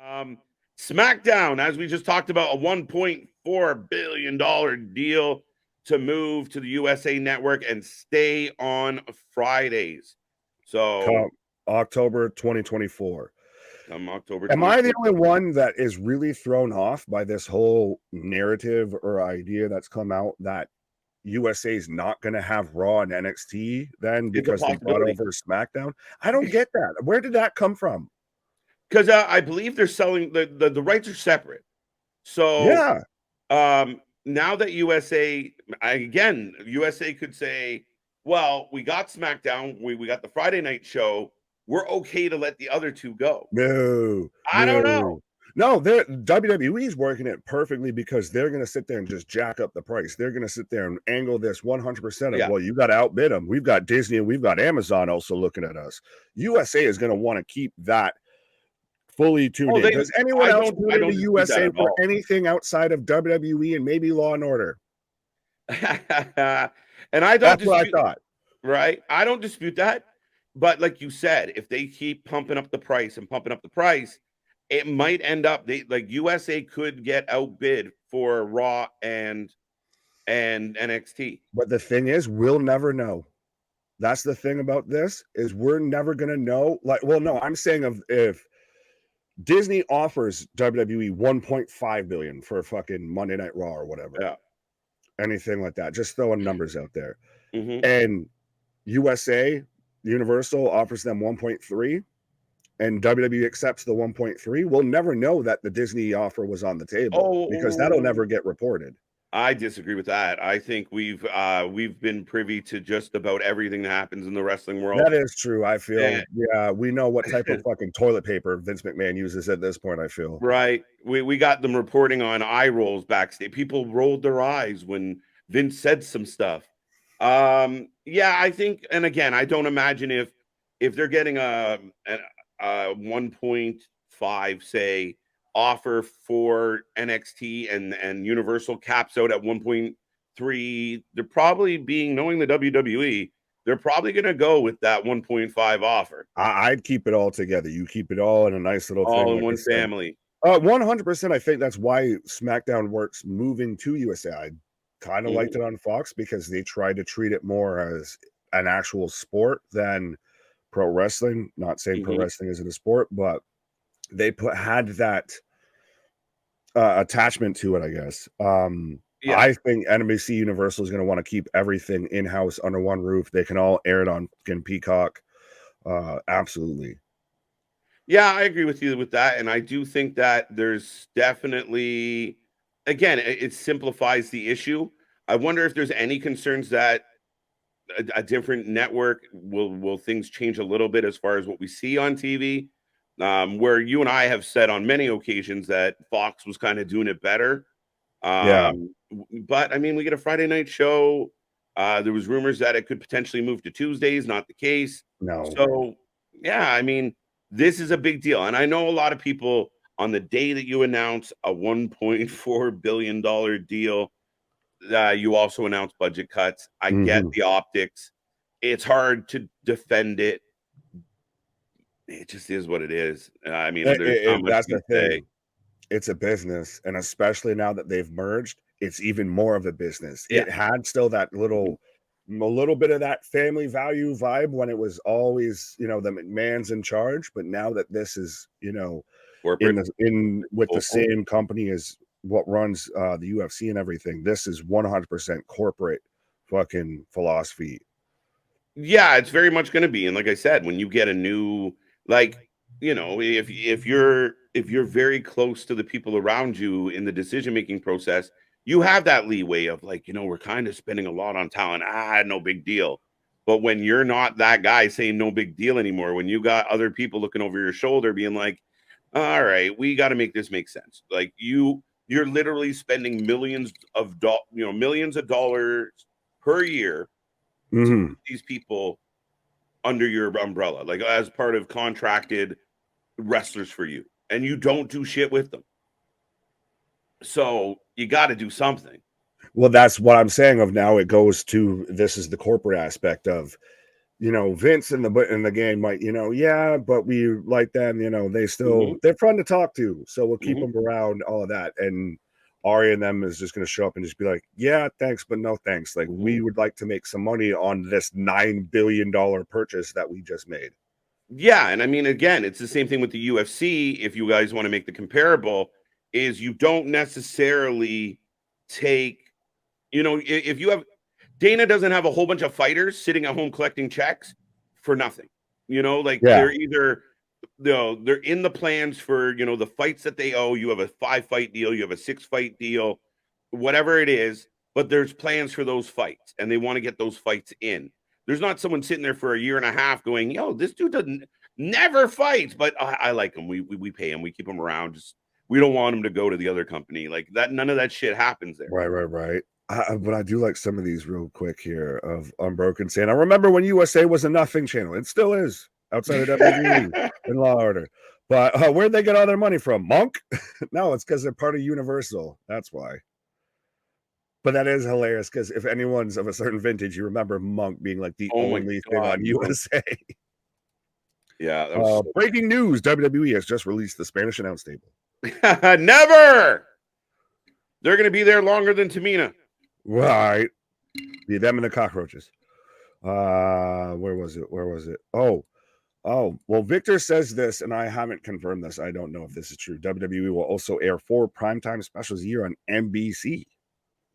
Um, SmackDown, as we just talked about, a $1.4 billion deal to move to the USA Network and stay on Fridays. So Come October 2024. come October Am I the 24th. only one that is really thrown off by this whole narrative or idea that's come out that USA is not going to have Raw and NXT then It's a because they brought possibility. over SmackDown? I don't get that. Where did that come from? Because I believe they're selling the rights are separate. So Yeah. now that USA could say, well, we got SmackDown, we got the Friday night show. We're okay to let the other two go. No, I don't know. no. They're WWE's working it perfectly because they're going to sit there and just jack up the price. They're going to sit there and angle this 100% of, Yeah. well, you got to outbid them. We've got Disney and we've got Amazon also looking at us. USA is going to want to keep that fully tuned in. Does anyone else tune into USA for anything outside of WWE and maybe Law and Order? And I don't That's dispute, what I thought. right? I don't dispute that. But like you said, if they keep pumping up the price and pumping up the price, it might end up like USA could get outbid for Raw and NXT. But the thing is, we'll never know. That's the thing about this is we're never going to know. Like, well, no, I'm saying if Disney offers WWE 1.5 billion for fucking Monday Night Raw or whatever. Yeah. Anything like that. Just throwing numbers out there. Mm-hmm. And USA, Universal offers them 1.3 and WWE accepts the 1.3. We'll never know that the Disney offer was on the table because that'll never get reported. I disagree with that. I think we've been privy to just about everything that happens in the wrestling world. That is true. I feel, yeah, we know what type of fucking toilet paper Vince McMahon uses at this point, I feel. Right. We got them reporting on eye rolls backstage. People rolled their eyes when Vince said some stuff. Yeah, I think, and again, I don't imagine if they're getting a 1.5, say, offer for NXT and Universal caps out at 1.3, they're probably knowing the WWE, they're probably going to go with that 1.5 offer. I'd keep it all together. You keep it all in a nice little all thing. in one family. 100%. I think that's why SmackDown works moving to USA. I kind of liked it on Fox because they tried to treat it more as an actual sport than pro wrestling. Not saying pro wrestling isn't a sport, but they had that attachment to it, I guess. I think NBC Universal is going to want to keep everything in-house under one roof. They can all air it on Peacock. Absolutely. Yeah, I agree with you with that. And I do think that there's definitely, again, it simplifies the issue. I wonder if there's any concerns that a different network will things change a little bit as far as what we see on TV, where you and I have said on many occasions that Fox was kind of doing it better. But I mean, we get a Friday night show. There was rumors that it could potentially move to Tuesdays, not the case. No. So yeah, I mean, this is a big deal. And I know a lot of people on the day that you announce a $1.4 billion deal, you also announce budget cuts. I get the optics. It's hard to defend it. It just is what it is. I mean, that's the thing. It's a business. And especially now that they've merged, it's even more of a business. Yeah. It had still that a little bit of that family value vibe when it was always, the McMahon's in charge. But now that this is, with the same company as what runs the UFC and everything, this is 100% corporate fucking philosophy. Yeah, it's very much going to be. And like I said, when you get a new, if you're very close to the people around you in the decision-making process, you have that leeway of we're kind of spending a lot on talent. No big deal. But when you're not that guy saying no big deal anymore, when you got other people looking over your shoulder being like, all right, we got to make this make sense. Like you're literally spending millions of dollars per year to put these people under your umbrella, like as part of contracted wrestlers for you, and you don't do shit with them. So you got to do something. Well, that's what I'm saying. Of now, it goes to this is the corporate aspect of Vince and the game might, yeah, but we like them, Mhm, they're fun to talk to, so we'll keep mhm. them around, all of that. And Ari and them is just going to show up and just be like, yeah, thanks, but no thanks. Like, Mhm. we would like to make some money on this $9 billion purchase that we just made. Yeah, and I mean, again, it's the same thing with the UFC. If you guys want to make the comparable, is you don't necessarily take, if you have Dana doesn't have a whole bunch of fighters sitting at home collecting checks for nothing. Like Yeah. they're either they're in the plans for the fights that they owe. You have a 5-fight deal, you have a 6-fight deal, whatever it is, but there's plans for those fights, and they want to get those fights in. There's not someone sitting there for a year and a half going, "Yo, this dude doesn't never fights, but I like him. We pay him. We keep him around. Just we don't want him to go to the other company like that. None of that shit happens there." Right. But I do like some of these real quick here of Unbroken saying, I remember when USA was a nothing channel. It still is outside of WWE and Law and Order. But where'd they get all their money from? Monk? No, it's because they're part of Universal. That's why. But that is hilarious because if anyone's of a certain vintage, you remember Monk being like the Oh my only thing god, on Monk. USA. Yeah, that was Breaking news: WWE has just released the Spanish announce table. never. They're going to be there longer than Tamina. Right. Be them and the cockroaches. Where was it? Oh, well, Victor says this, and I haven't confirmed this. I don't know if this is true. WWE will also air 4 primetime specials a year on NBC.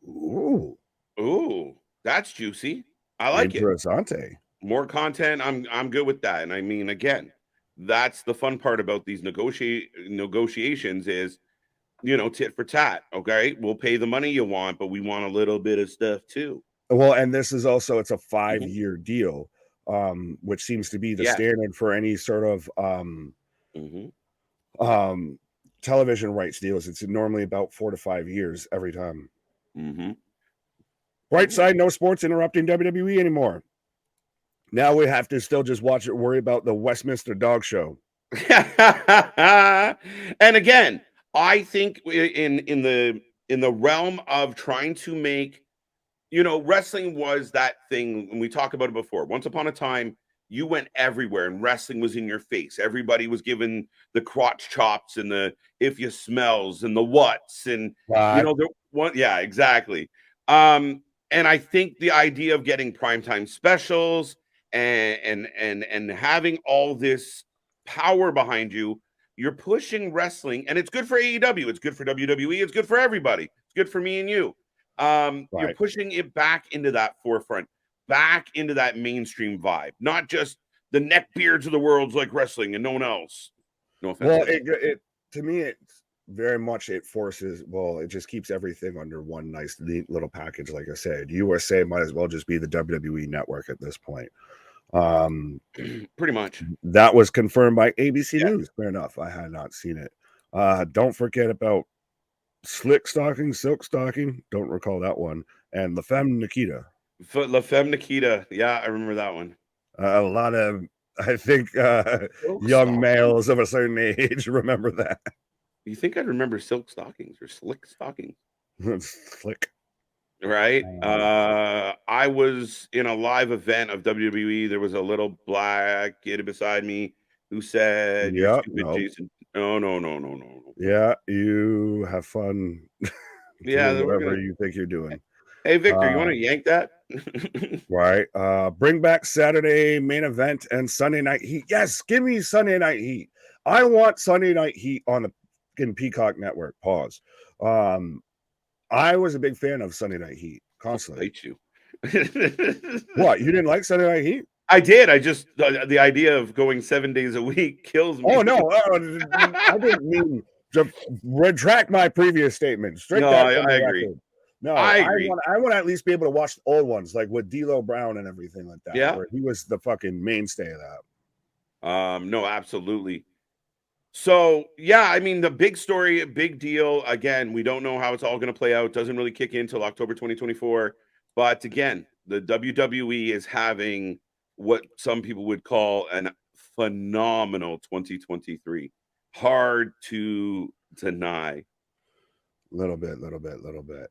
Ooh, Ooh, that's juicy. I like it. interessante. More content. I'm good with that. And I mean, again, that's the fun part about these negotiations is tit for tat. Okay, we'll pay the money you want, but we want a little bit of stuff too. Well, and this is also it's a Mhm. 5-year deal, which seems to be the Yes. standard for any sort of Hmm. um television rights deals. It's normally about 4 to 5 years every time. Hmm. Bright side, no sports interrupting WWE anymore. Now we have to still just watch it, worry about the Westminster Dog Show. And again, I think in the realm of trying to make, wrestling was that thing, and we talked about it before. Once upon a time, you went everywhere and wrestling was in your face. Everybody was given the crotch chops and the if you smells and the whats and Right. the one, yeah, exactly. And I think the idea of getting primetime specials and having all this power behind you, you're pushing wrestling, and it's good for AEW, it's good for WWE, it's good for everybody, it's good for me and you. You're Right. pushing it back into that forefront, back into that mainstream vibe, not just the neck beards of the world's like wrestling and no one else. No offense, Well, everybody. it to me, it's very much it forces. Well, it just keeps everything under one nice, neat little package. Like I said, USA might as well just be the WWE network at this point. Um, Pretty much. that was confirmed by ABC Yeah. News. Fair enough. I had not seen it. Don't forget about Slick Stocking, Silk Stocking. Don't recall that one. And La Femme Nikita. La Femme Nikita. Yeah, I remember that one. A lot of, I think, Silk young stocking. males of a certain age remember that. You think I'd remember silk stockings or slick stockings? Slick. Right. Um, I was in a live event of WWE. There was a little black kid beside me who said, "You're yep. stupid, No. Jason." No, no, no, no, no, no. Yeah. You have fun Yeah, doing then we're whatever gonna. you think you're doing. Hey, Victor, you want Uh, to yank that? right. Bring back Saturday main event and Sunday night heat. Yes. Give me Sunday night heat. I want Sunday night heat on the fucking Peacock network. Pause. Um, I was a big fan of Sunday Night Heat I'll constantly. fight you. What? You didn't like Sunday Night Heat? I did. I just the idea of going 7 days a week kills Oh me. no, I didn't mean to retract my previous statement. Strike No, that I, from I the agree. record. No, I I agree. want I want to at least be able to watch the old ones, like with D'Lo Brown and everything like that, Yeah. where he was the fucking mainstay of that. No, absolutely. So, yeah, I mean, the big story, big deal. Again, we don't know how it's all going to play out. Doesn't really kick in until October 2024. But again, the WWE is having what some people would call an phenomenal 2023. Hard to deny. Little bit, little bit, little bit.